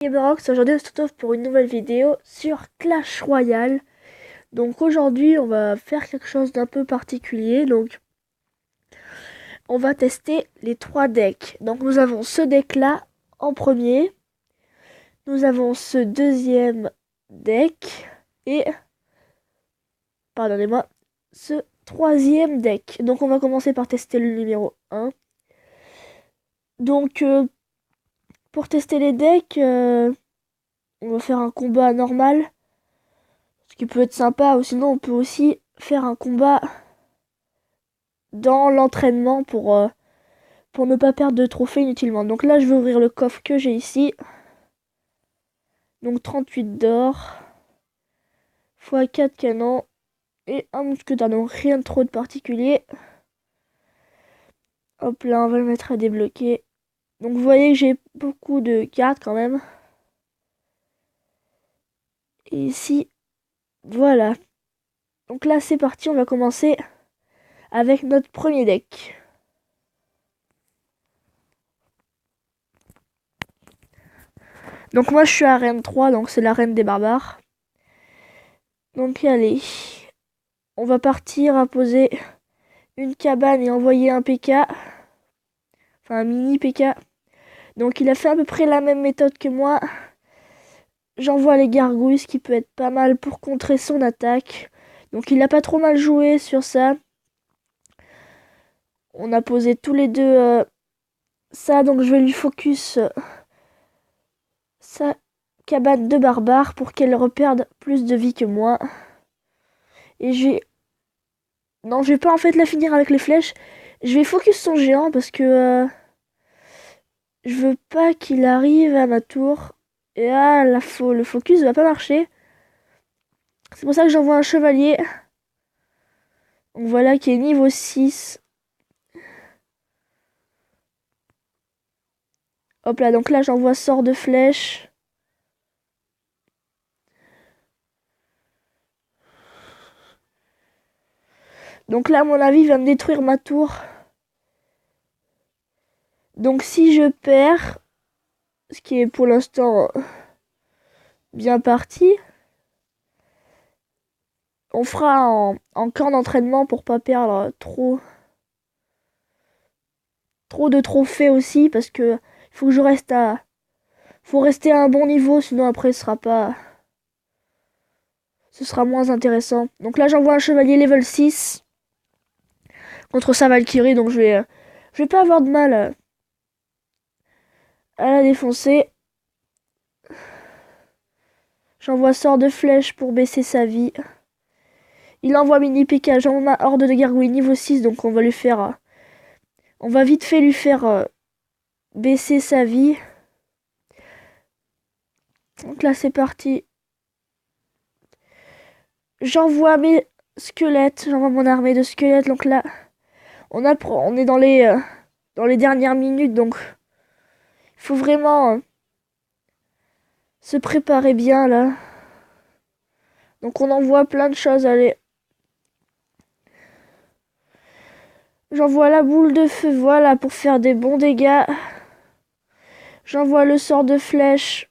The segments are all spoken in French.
Gamerox, aujourd'hui on se retrouve pour une nouvelle vidéo sur Clash Royale. Donc aujourd'hui on va faire quelque chose d'un peu particulier. Donc on va tester les 3 decks. Donc nous avons ce deck là en premier. Nous avons ce deuxième deck. Et, pardonnez-moi, ce troisième deck. Donc on va commencer par tester le numéro 1. Donc pour tester les decks, on va faire un combat normal. Ce qui peut être sympa, ou sinon on peut aussi faire un combat dans l'entraînement pour ne pas perdre de trophées inutilement. Donc là, je vais ouvrir le coffre que j'ai ici. Donc 38 d'or, x 4 canons et un mousquetaire. Donc rien de trop de particulier. Hop là, on va le mettre à débloquer. Donc vous voyez que j'ai beaucoup de cartes quand même. Et ici, voilà. Donc là, c'est parti, on va commencer avec notre premier deck. Donc moi je suis à Reine 3, donc c'est la reine des barbares. Donc allez, on va partir à poser une cabane et envoyer un PK. Enfin un mini PK. Donc il a fait à peu près la même méthode que moi. J'envoie les gargouilles, ce qui peut être pas mal pour contrer son attaque. Donc il a pas trop mal joué sur ça. On a posé tous les deux ça, donc je vais lui focus sa cabane de barbares pour qu'elle reperde plus de vie que moi. Et non, je vais pas en fait la finir avec les flèches. Je vais focus son géant parce que je veux pas qu'il arrive à ma tour. Et là, le focus va pas marcher. C'est pour ça que j'envoie un chevalier. Donc voilà, qui est niveau 6. Hop là, donc là j'envoie sort de flèche. Donc là, à mon avis, il va me détruire ma tour. Donc si je perds, ce qui est pour l'instant bien parti, on fera en camp d'entraînement pour pas perdre trop de trophées aussi, parce que il faut que je reste faut rester à un bon niveau, sinon après ce sera moins intéressant. Donc là j'envoie un chevalier level 6 contre sa Valkyrie, donc je vais pas avoir de mal à la défoncer. J'envoie sort de flèche pour baisser sa vie. Il envoie mini PK, j'envoie ma horde de gargouilles niveau 6, donc on va lui faire on va vite fait lui faire baisser sa vie. Donc là c'est parti. J'envoie mes squelettes, j'envoie mon armée de squelettes. Donc là on est dans les dernières minutes, donc il faut vraiment se préparer bien là. Donc on envoie plein de choses, allez. J'envoie la boule de feu, voilà, pour faire des bons dégâts. J'envoie le sort de flèche.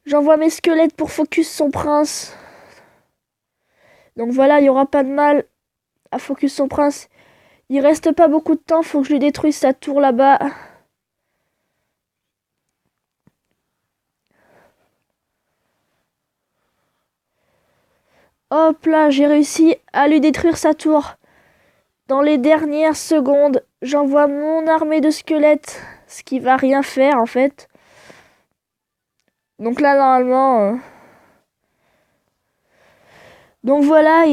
J'envoie mes squelettes pour focus son prince. Donc voilà, il n'y aura pas de mal à focus son prince. Il reste pas beaucoup de temps, faut que je lui détruise sa tour là-bas. Hop là, j'ai réussi à lui détruire sa tour. Dans les dernières secondes, j'envoie mon armée de squelettes, ce qui va rien faire en fait. Donc là, normalement... Donc voilà,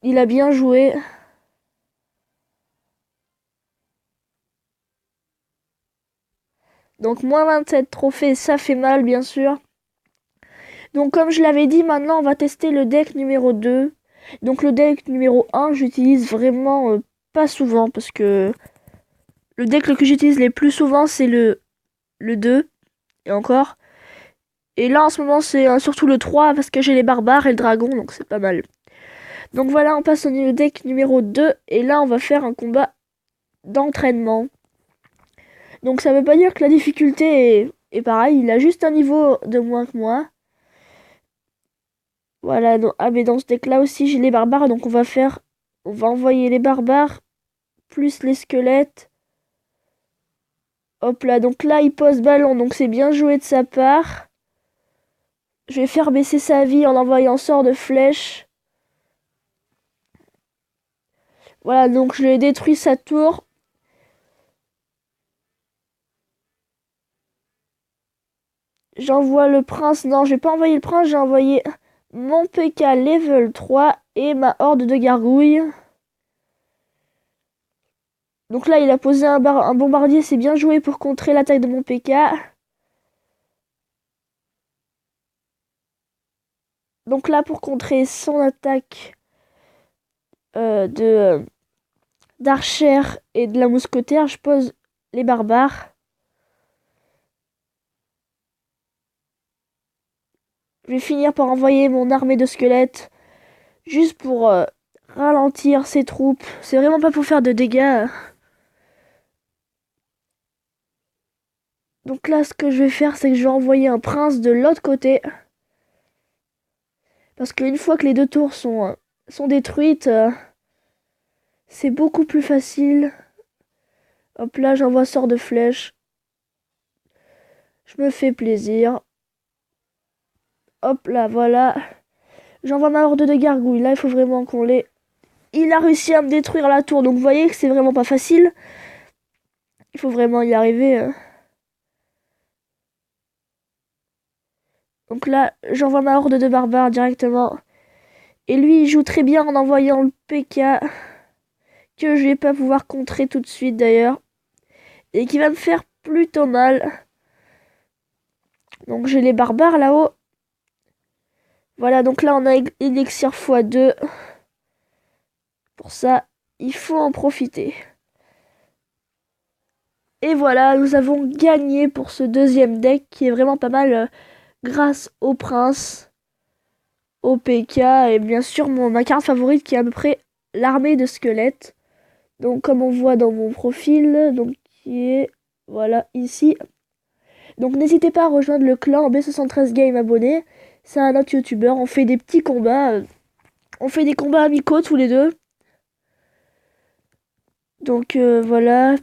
il a bien joué. Donc moins 27 trophées, ça fait mal bien sûr. Donc comme je l'avais dit, maintenant on va tester le deck numéro 2. Donc le deck numéro 1, j'utilise vraiment pas souvent parce que le deck que j'utilise les plus souvent c'est le 2 et encore. Et là en ce moment c'est surtout le 3 parce que j'ai les barbares et le dragon, donc c'est pas mal. Donc voilà, on passe au deck numéro 2 et là on va faire un combat d'entraînement. Donc ça veut pas dire que la difficulté est pareil, il a juste un niveau de moins que moi. Voilà, ah mais dans ce deck là aussi j'ai les barbares, donc on va envoyer les barbares plus les squelettes. Hop là, donc là il pose ballon, donc c'est bien joué de sa part. Je vais faire baisser sa vie en envoyant sort de flèche. Voilà, donc je lui ai détruit sa tour. J'envoie le prince. Non, j'ai pas envoyé le prince, j'ai envoyé mon PK level 3 et ma horde de gargouilles. Donc là, il a posé un bombardier, c'est bien joué pour contrer l'attaque de mon PK. Donc là, pour contrer son attaque d'archer et de la mousquetaire, je pose les barbares. Je vais finir par envoyer mon armée de squelettes juste pour ralentir ses troupes. C'est vraiment pas pour faire de dégâts. Donc là, ce que je vais faire, c'est que je vais envoyer un prince de l'autre côté. Parce qu'une fois que les deux tours sont détruites, c'est beaucoup plus facile. Hop là, j'envoie sort de flèche. Je me fais plaisir. Hop là, voilà. J'envoie ma horde de gargouilles. Là, il faut vraiment qu'on les... Il a réussi à me détruire la tour. Donc, vous voyez que c'est vraiment pas facile. Il faut vraiment y arriver. Donc là, j'envoie ma horde de barbares directement. Et lui, il joue très bien en envoyant le PK. Que je vais pas pouvoir contrer tout de suite d'ailleurs. Et qui va me faire plutôt mal. Donc j'ai les barbares là-haut. Voilà, donc là on a élixir x2. Pour ça, il faut en profiter. Et voilà, nous avons gagné pour ce deuxième deck qui est vraiment pas mal grâce au prince, au PK et bien sûr ma carte favorite qui est à peu près l'armée de squelettes. Donc comme on voit dans mon profil, donc qui est voilà ici. Donc n'hésitez pas à rejoindre le clan B73 Game abonné. C'est un autre youtubeur. On fait des petits combats. On fait des combats amicaux tous les deux. Donc voilà.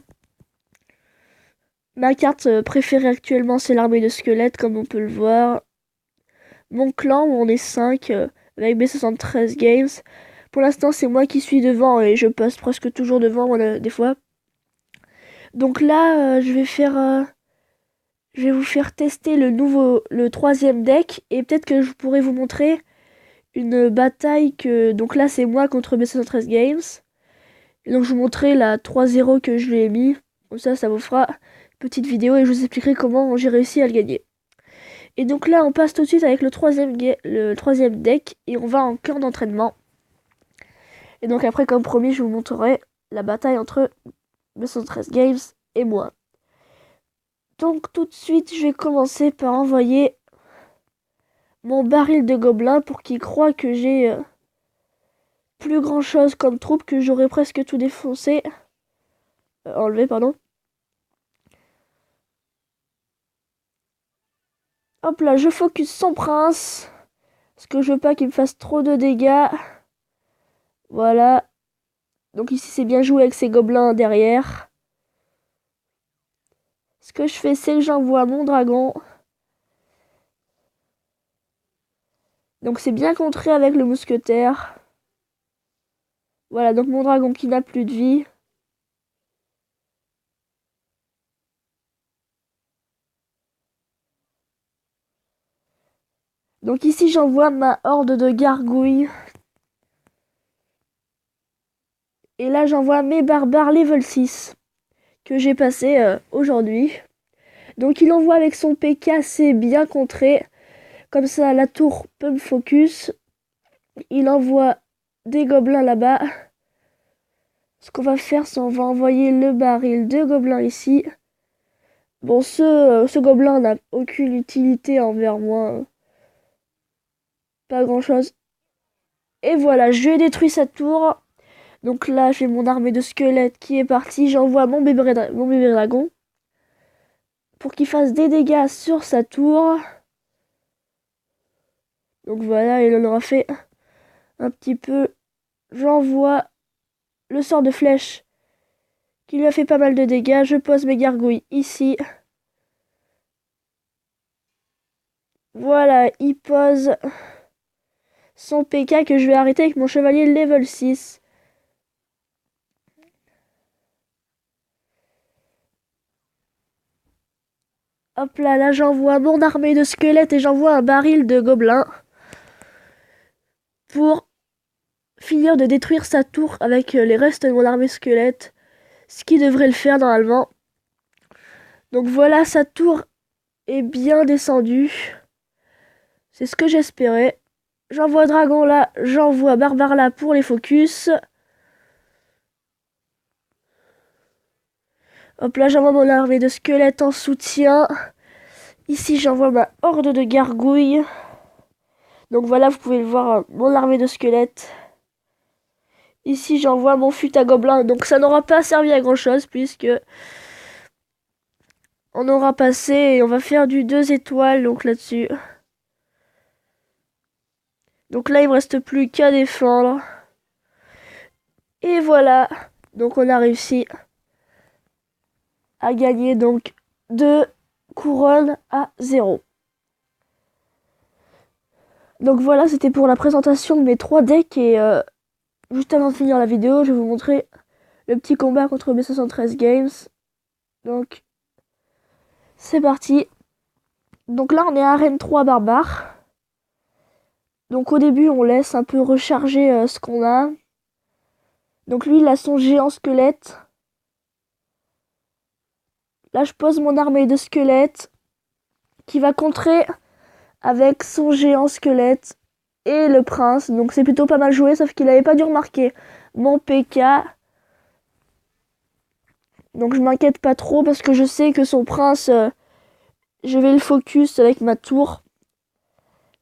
Ma carte préférée actuellement c'est l'armée de squelettes comme on peut le voir. Mon clan où on est 5 avec B73 Games. Pour l'instant c'est moi qui suis devant et je passe presque toujours devant des fois. Donc là je vais vous faire tester le troisième deck et peut-être que je pourrais vous montrer une bataille que... Donc là, c'est moi contre B113 Games. Et donc, je vous montrerai la 3-0 que je lui ai mis. Comme ça vous fera une petite vidéo et je vous expliquerai comment j'ai réussi à le gagner. Et donc là, on passe tout de suite avec le troisième deck et on va en camp d'entraînement. Et donc après, comme promis, je vous montrerai la bataille entre B113 Games et moi. Donc tout de suite, je vais commencer par envoyer mon baril de gobelins pour qu'il croie que j'ai plus grand chose comme troupe, que j'aurais presque tout défoncé. Enlevé, pardon. Hop là, je focus son prince. Parce que je veux pas qu'il me fasse trop de dégâts. Voilà. Donc ici, c'est bien joué avec ses gobelins derrière. Ce que je fais, c'est que j'envoie mon dragon. Donc c'est bien contré avec le mousquetaire. Voilà, donc mon dragon qui n'a plus de vie. Donc ici, j'envoie ma horde de gargouilles. Et là, j'envoie mes barbares level 6 que j'ai passé aujourd'hui. Donc il envoie avec son PK, c'est bien contré. Comme ça, la tour peut me focus. Il envoie des gobelins là-bas. Ce qu'on va faire, c'est on va envoyer le baril de gobelins ici. Bon, ce gobelin n'a aucune utilité envers moi. Pas grand-chose. Et voilà, je lui ai détruit sa tour. Donc là, j'ai mon armée de squelettes qui est partie. J'envoie mon bébé dragon. pour qu'il fasse des dégâts sur sa tour. Donc voilà, il en aura fait un petit peu. J'envoie le sort de flèche qui lui a fait pas mal de dégâts. Je pose mes gargouilles ici. Voilà, il pose son PK que je vais arrêter avec mon chevalier level 6. Hop là, là j'envoie mon armée de squelettes et j'envoie un baril de gobelins pour finir de détruire sa tour avec les restes de mon armée squelette, ce qui devrait le faire normalement. Donc voilà, sa tour est bien descendue. C'est ce que j'espérais. J'envoie dragon là, j'envoie barbare là pour les focus. Hop là, j'envoie mon armée de squelettes en soutien. Ici, j'envoie ma horde de gargouilles. Donc voilà, vous pouvez le voir, mon armée de squelettes. Ici, j'envoie mon fut à gobelins. Donc ça n'aura pas servi à grand chose puisque on aura passé et on va faire du 2 étoiles donc là-dessus. Donc là, il me reste plus qu'à défendre. Et voilà. Donc on a réussi à gagner donc 2 couronnes à 0. Donc voilà, c'était pour la présentation de mes 3 decks et juste avant de finir la vidéo, je vais vous montrer le petit combat contre B73 Games. Donc c'est parti. Donc là on est à arène 3 barbare. Donc au début on laisse un peu recharger ce qu'on a. Donc lui il a son géant squelette. Là je pose mon armée de squelettes qui va contrer avec son géant squelette et le prince. Donc c'est plutôt pas mal joué, sauf qu'il n'avait pas dû remarquer mon PK. Donc je m'inquiète pas trop parce que je sais que son prince, je vais le focus avec ma tour.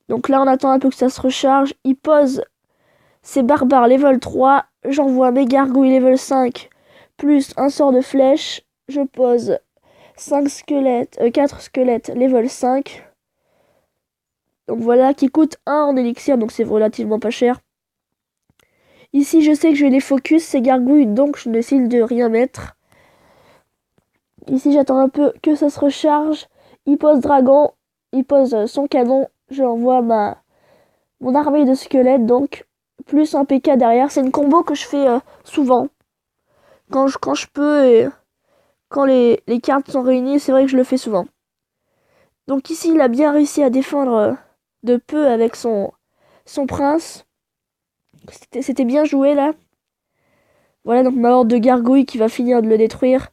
Donc là on attend un peu que ça se recharge. Il pose ses barbares level 3. J'envoie mes gargouilles level 5 plus un sort de flèche. Je pose 4 squelettes level 5. Donc voilà, qui coûte 1 en élixir, donc c'est relativement pas cher. Ici, je sais que je vais les focus, ces gargouilles, donc je décide de rien mettre. Ici, j'attends un peu que ça se recharge. Il pose dragon, il pose son canon. J'envoie mon armée de squelettes, donc plus un PK derrière. C'est une combo que je fais souvent. Quand je peux et quand les cartes sont réunies, c'est vrai que je le fais souvent. Donc ici, il a bien réussi à défendre de peu avec son prince. C'était bien joué là. Voilà donc ma horde de gargouilles qui va finir de le détruire.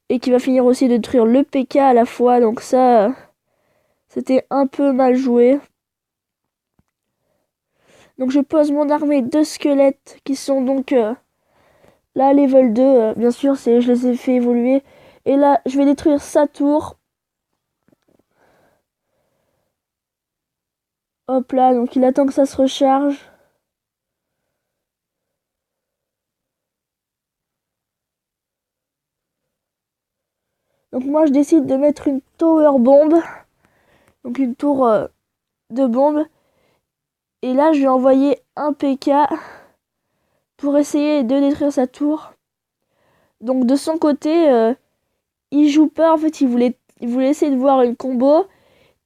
Et qui va finir aussi de détruire le PK à la fois. Donc ça, c'était un peu mal joué. Donc je pose mon armée de squelettes qui sont donc là level 2. Bien sûr, je les ai fait évoluer. Et là, je vais détruire sa tour. Hop là, donc il attend que ça se recharge. Donc moi je décide de mettre une tower bomb. Donc une tour de bombe. Et là je vais envoyer un PK pour essayer de détruire sa tour. Donc de son côté, il joue pas. En fait il voulait essayer de voir une combo.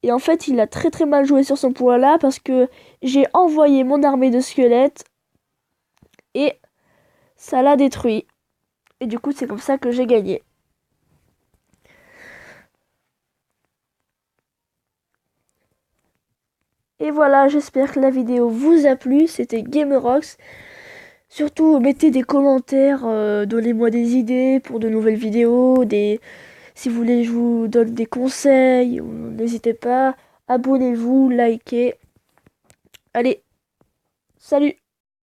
Et en fait il a très très mal joué sur son point là. Parce que j'ai envoyé mon armée de squelettes. Et ça l'a détruit. Et du coup c'est comme ça que j'ai gagné. Et voilà, j'espère que la vidéo vous a plu. C'était Gamerox. Surtout, mettez des commentaires, donnez-moi des idées pour de nouvelles vidéos. Si vous voulez, je vous donne des conseils. N'hésitez pas. Abonnez-vous, likez. Allez, salut!